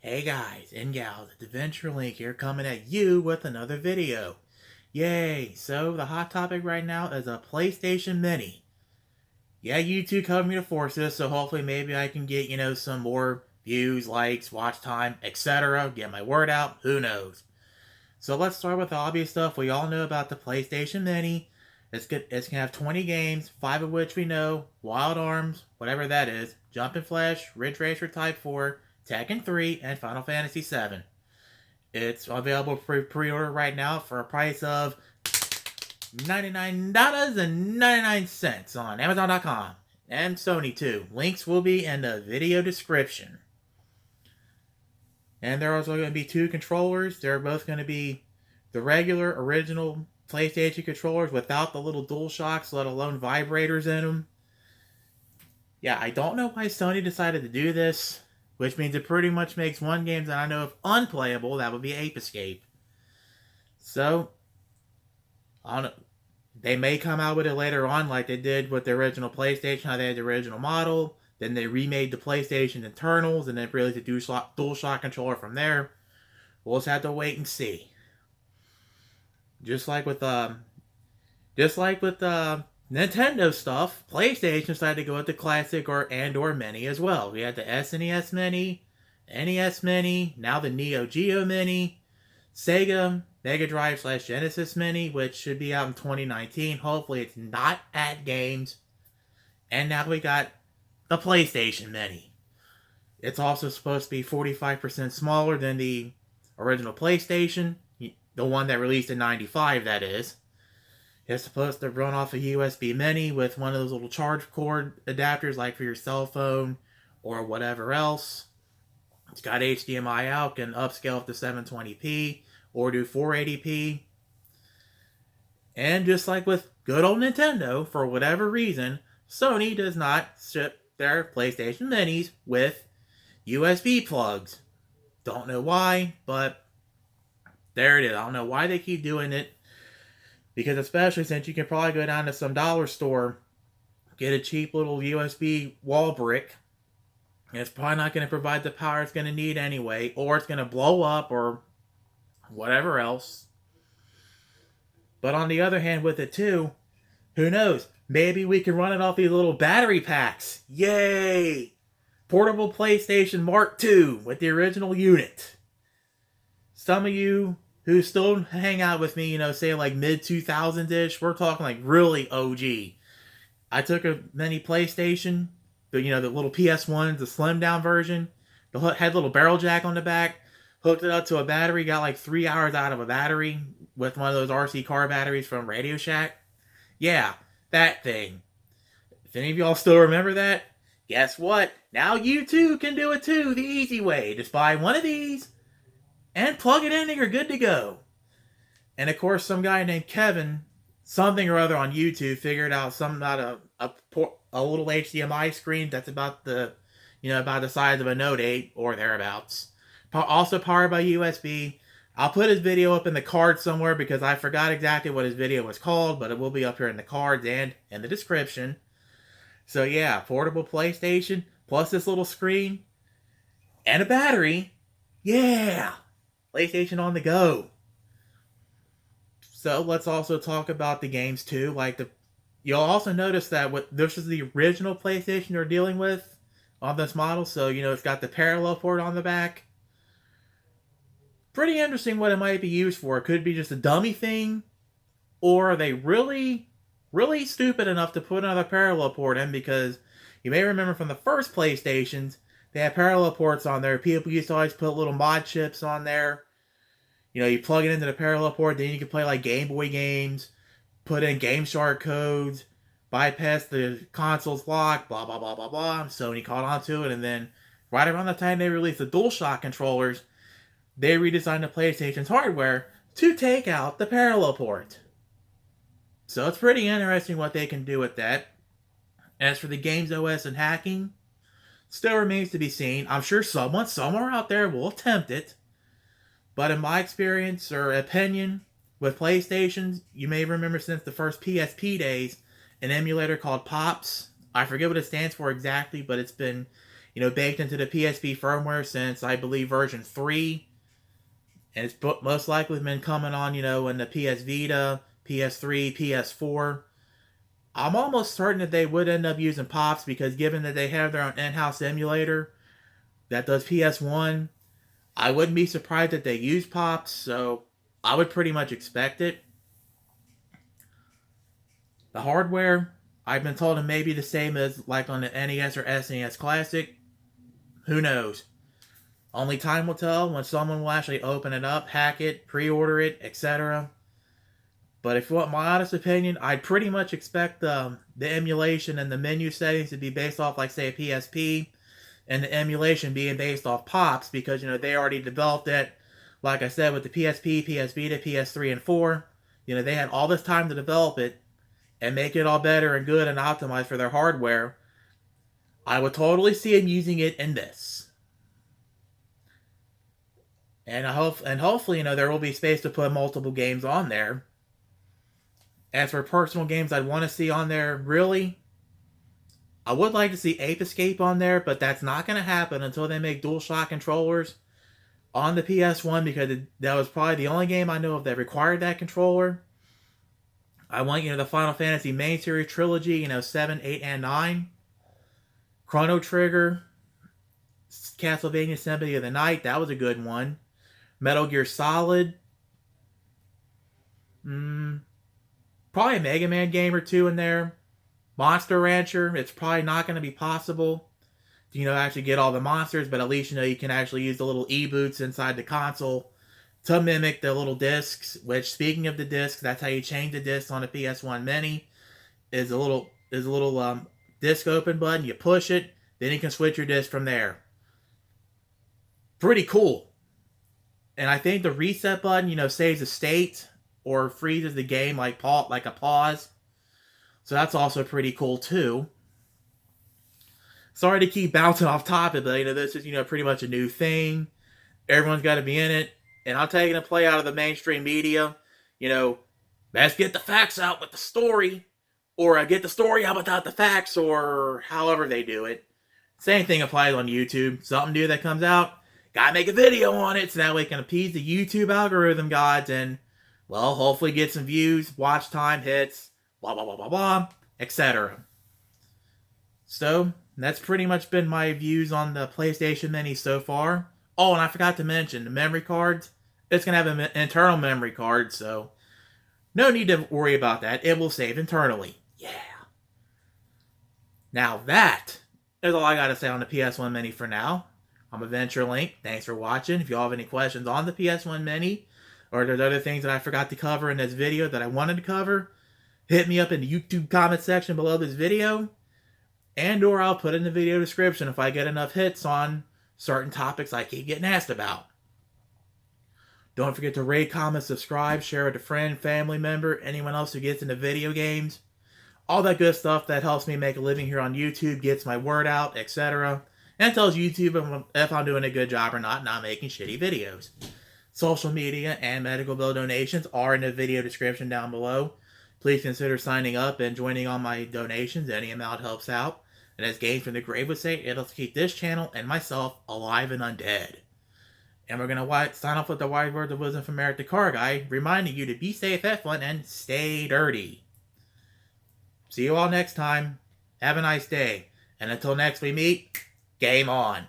Hey guys and gals, it's Adventure Link here coming at you with another video. Yay! So the hot topic right now is a PlayStation Mini. Yeah, YouTube covered me to force this, so hopefully maybe I can get, some more views, likes, watch time, etc. Get my word out, who knows. So let's start with the obvious stuff we all know about the PlayStation Mini. It's gonna have 20 games, 5 of which we know, Wild Arms, whatever that is, Jumpin' Flash, Ridge Racer Type 4, Tekken 3, and Final Fantasy 7. It's available for pre-order right now for a price of $99.99 on Amazon.com and Sony too. Links will be in the video description. And there are also going to be 2 controllers. They're both going to be the regular original PlayStation controllers without the little DualShocks, let alone vibrators in them. Yeah, I don't know why Sony decided to do this, which means it pretty much makes one game that I know of unplayable. That would be Ape Escape. So, I don't know. They may come out with it later on like they did with the original PlayStation, how they had the original model. Then they remade the PlayStation internals and then released the DualShock controller from there. We'll just have to wait and see. Just like with Nintendo stuff, PlayStation decided to go with the classic or Mini as well. We had the SNES Mini, NES Mini, now the Neo Geo Mini, Sega Mega Drive / Genesis Mini, which should be out in 2019. Hopefully it's not at games. And now we got the PlayStation Mini. It's also supposed to be 45% smaller than the original PlayStation, the one that released in '95, that is. It's supposed to run off a USB Mini with one of those little charge cord adapters like for your cell phone or whatever else. It's got HDMI Out, can upscale up to 720p or do 480p. And just like with good old Nintendo, for whatever reason, Sony does not ship their PlayStation Minis with USB plugs. Don't know why, but there it is. I don't know why they keep doing it. Because especially since you can probably go down to some dollar store, get a cheap little USB wall brick, and it's probably not going to provide the power it's going to need anyway, or it's going to blow up, or whatever else. But on the other hand, with it too, who knows? Maybe we can run it off these little battery packs. Yay! Portable PlayStation Mark II with the original unit. Some of you who still hang out with me, say like mid-2000s-ish, we're talking like really OG. I took a mini PlayStation, the little PS1, the slim down version, had a little barrel jack on the back, hooked it up to a battery, got like 3 hours out of a battery with one of those RC car batteries from Radio Shack. Yeah, that thing. If any of y'all still remember that, guess what? Now you too can do it too, the easy way. Just buy one of these and plug it in and you're good to go. And of course, some guy named Kevin, something or other on YouTube, figured out something about a little HDMI screen that's about the size of a Note 8 or thereabouts. Also powered by USB. I'll put his video up in the card somewhere because I forgot exactly what his video was called, but it will be up here in the cards and in the description. So yeah, portable PlayStation plus this little screen and a battery. Yeah! PlayStation on the go. So let's also talk about the games too. You'll also notice that this is the original PlayStation they're dealing with on this model. So it's got the parallel port on the back. Pretty interesting what it might be used for. It could be just a dummy thing, or are they really, really stupid enough to put another parallel port in? Because you may remember from the first PlayStations, they had parallel ports on there. People used to always put little mod chips on there. You plug it into the parallel port, then you can play like Game Boy games, put in Game Shark codes, bypass the console's lock, blah, blah, blah, blah, blah. Sony caught on to it, and then right around the time they released the DualShock controllers, they redesigned the PlayStation's hardware to take out the parallel port. So it's pretty interesting what they can do with that. As for the game's OS and hacking, still remains to be seen. I'm sure someone somewhere out there will attempt it. But in my experience or opinion with PlayStations, you may remember since the first PSP days, an emulator called Pops. I forget what it stands for exactly, but it's been baked into the PSP firmware since I believe version 3. And it's most likely been coming on, in the PS Vita, PS3, PS4. I'm almost certain that they would end up using POPs because given that they have their own in-house emulator that does PS1, I wouldn't be surprised that they use POPs, so I would pretty much expect it. The hardware, I've been told it may be the same as like on the NES or SNES Classic. Who knows? Only time will tell when someone will actually open it up, hack it, pre-order it, etc. But if you want my honest opinion, I'd pretty much expect the emulation and the menu settings to be based off, like, say, a PSP, and the emulation being based off POPs because, they already developed it, like I said, with the PSP, PS Vita, PS3, and 4. They had all this time to develop it and make it all better and good and optimized for their hardware. I would totally see them using it in this. And hopefully, there will be space to put multiple games on there. As for personal games I'd want to see on there, really, I would like to see Ape Escape on there, but that's not going to happen until they make DualShock controllers on the PS1 because that was probably the only game I know of that required that controller. I want, the Final Fantasy main series trilogy, 7, 8, and 9. Chrono Trigger, Castlevania Symphony of the Night, that was a good one. Metal Gear Solid. Probably a Mega Man game or two in there. Monster Rancher, it's probably not going to be possible to, actually get all the monsters, but at least, you can actually use the little e-boots inside the console to mimic the little discs, which, speaking of the discs, that's how you change the discs on a PS1 Mini, is a little disc open button. You push it, then you can switch your disc from there. Pretty cool. And I think the reset button, saves a state or freezes the game like a pause. So that's also pretty cool too. Sorry to keep bouncing off topic, but this is pretty much a new thing. Everyone's got to be in it, and I'm taking a play out of the mainstream media. Let's get the facts out with the story, or get the story out without the facts, or however they do it. Same thing applies on YouTube. Something new that comes out, gotta make a video on it so that way it can appease the YouTube algorithm gods and, well, hopefully get some views, watch time, hits, blah, blah, blah, blah, blah, etc. So, that's pretty much been my views on the PlayStation Mini so far. Oh, and I forgot to mention, the memory cards, it's going to have an internal memory card, so no need to worry about that. It will save internally. Yeah. Now that is all I got to say on the PS1 Mini for now. I'm AdventureLink. Thanks for watching. If you all have any questions on the PS1 Mini, or there's other things that I forgot to cover in this video that I wanted to cover, hit me up in the YouTube comment section below this video, and or I'll put in the video description if I get enough hits on certain topics I keep getting asked about. Don't forget to rate, comment, subscribe, share with a friend, family member, anyone else who gets into video games. All that good stuff that helps me make a living here on YouTube, gets my word out, etc. And tells YouTube if I'm doing a good job or not making shitty videos. Social media and medical bill donations are in the video description down below. Please consider signing up and joining on my donations. Any amount helps out. And as Games from the Grave would say, it'll keep this channel and myself alive and undead. And we're going to sign off with the wise words of wisdom from Eric the Car Guy, reminding you to be safe, have fun, and stay dirty. See you all next time. Have a nice day. And until next we meet, game on.